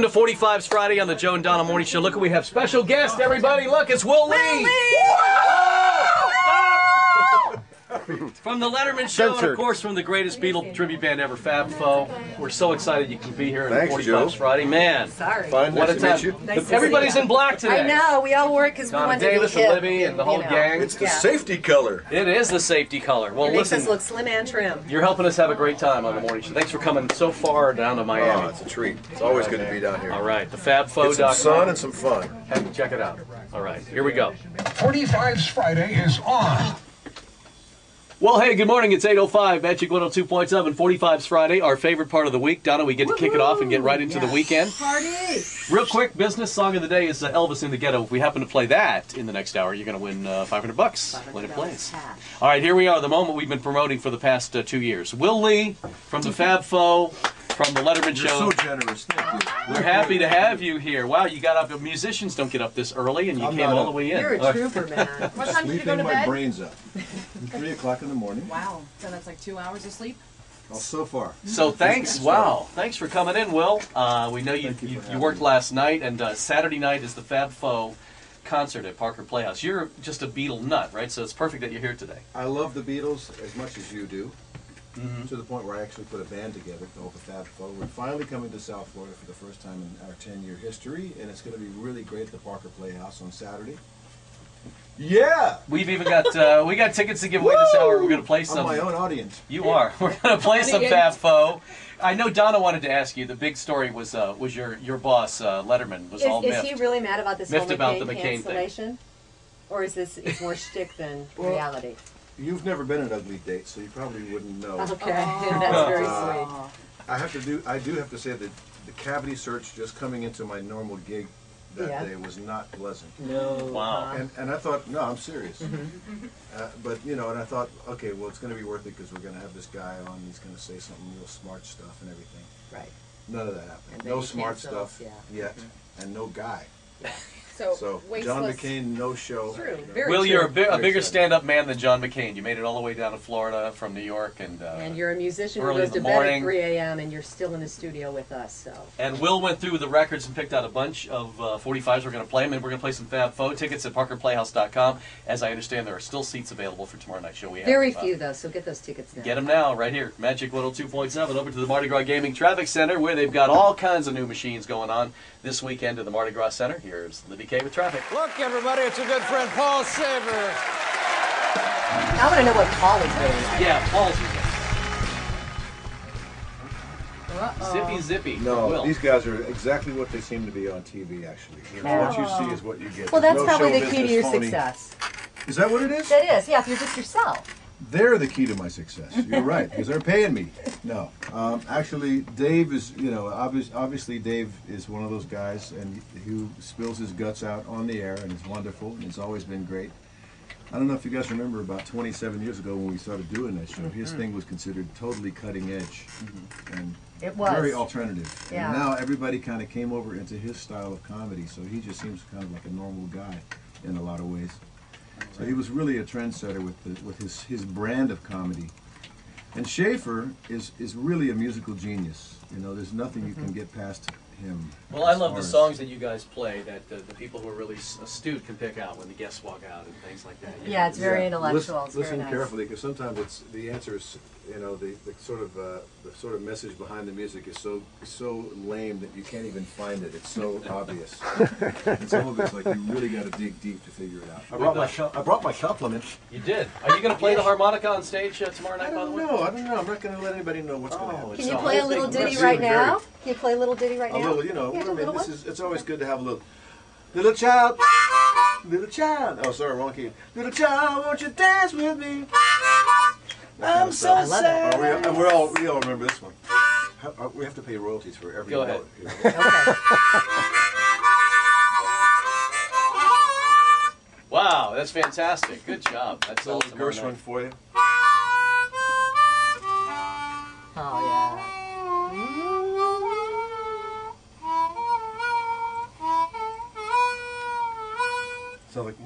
to 45's Friday on the Joe and Donna Morning Show. Look, we have special guest, everybody. Look, it's Will Lee. From the Letterman Show, and of course from the greatest Beatle tribute band ever, Faux. We're so excited you can be here on 45's Friday. Man, sorry. Fun. What a time. Everybody's in black today. I know, we all wore it because we Donna wanted to be Davis and Libby and the whole gang. It's the safety color. It is the safety color. Well, It makes listen, us look slim and trim. you're helping us have a great time on the morning show. Thanks for coming so far down to Miami. Oh, it's a treat. It's always good to be down here. All right, the Get some FabFaux.com. sun and some fun. Have to check it out. All right, here we go. 45's Friday is on. Well, hey, good morning. It's 8:05, Majic 102.7, 45's Friday, our favorite part of the week. Donna, we get to kick it off and get right into the weekend. Party! Real quick, business song of the day is Elvis in the Ghetto. If we happen to play that in the next hour, you're going to win $500 when it plays. All right, here we are, the moment we've been promoting for the past 2 years. Will Lee from the FabFaux, from the Letterman You're Show. so generous. Thank you. We're happy to have you here. Wow, you got up. Musicians don't get up this early, and you I'm came not all up. the way in. You're a trooper, man. What time did you go Sleeping to my bed? brains up. 3 o'clock in the morning. Wow, so that's like 2 hours of sleep? Oh, so far. So thanks, wow, thanks for coming in, Will. We know you worked last night, and Saturday night is the FabFaux concert at Parker Playhouse. You're just a Beatle nut, right? So it's perfect that you're here today. I love the Beatles as much as you do, to the point where I actually put a band together called the FabFaux. We're finally coming to South Florida for the first time in our 10-year history, and it's going to be really great at the Parker Playhouse on Saturday. Yeah! We've even got we got tickets to give away this hour. We're going to play I'm some. my own audience. You are. We're going to play some FabFaux. I know Donna wanted to ask you. The big story was your boss Letterman was all Is miffed. he really mad about this Miffed whole about McCain the McCain thing. cancellation? Or is this more shtick than Well, reality? You've never been at an ugly date, so you probably wouldn't know. Okay, that's very sweet. I do have to say that the cavity search just coming into my normal gig that day was not pleasant. No. Wow. And I thought, no, I'm serious. But, you know, and I thought, okay, well, it's going to be worth it because we're going to have this guy on. He's going to say something real smart stuff and everything. Right. None of that happened. And then No he smart cancels, stuff yet, and no guy. So, So, wasteless. John McCain, no show. True, very Will, true. you're a bigger excited. stand-up man than John McCain. You made it all the way down to Florida from New York, And you're a musician who early goes in to the bed morning. at 3 a.m. and you're still in the studio with us, so. And Will went through the records and picked out a bunch of 45s. We're going to play them, and we're going to play some FabFaux tickets at ParkerPlayhouse.com. As I understand, there are still seats available for tomorrow night's show. We have Very few, though, so get those tickets now. Get them now, right here. Majic 102.7, over to the Mardi Gras Gaming Traffic Center, where they've got all kinds of new machines going on this weekend in the Mardi Gras Center. Here's Libby K with traffic. Look, everybody, it's your good friend Paul Saver. I want to know what Paul is doing. Yeah, Paul's Zippy Zippy. No, Will. these guys are exactly what they seem to be on TV, actually. You know, what you see is what you get. Well, There's that's no probably show the key to business your phony. success. Is that what it is? That is, yeah, if you're just yourself. They're the key to my success. You're right, because they're paying me. No, actually, Dave is, you know, obviously Dave is one of those guys and who spills his guts out on the air, and it's wonderful, and it's always been great. I don't know if you guys remember about 27 years ago when we started doing that show, his thing was considered totally cutting edge and It was. very alternative. Yeah. And now everybody kind of came over into his style of comedy, so he just seems kind of like a normal guy in a lot of ways. So he was really a trendsetter with his brand of comedy. And Schaefer is really a musical genius. You know, there's nothing you can get past him. Well, I as love far the as- songs that you guys play that the people who are really astute can pick out when the guests walk out and things like that. Yeah, it's very Yeah, intellectual. It's Listen very nice. carefully, because sometimes it's the answers. You know, the sort of message behind the music is so lame that you can't even find it. It's so obvious. And some of it's like you really got to dig deep to figure it out. I brought my compliment. You did. Are you going to play the harmonica on stage tomorrow night, I by the don't way? know. I don't know. I'm not going to let anybody know what's going to happen. Can you So play a whole little thing- ditty That's right very- now? Can you play a little ditty right A now? little, you know. Yeah, I just a mean, little one. it's always good to have a little child. Little child. Oh, sorry, wrong key. Little child, won't you dance with me? I'm so I love sad. it. We all remember this one. We have to pay royalties for every Go ahead. note here. Okay. Wow, that's fantastic. Good job. That's A all little Gershwin for you. Oh, yeah. Sounds like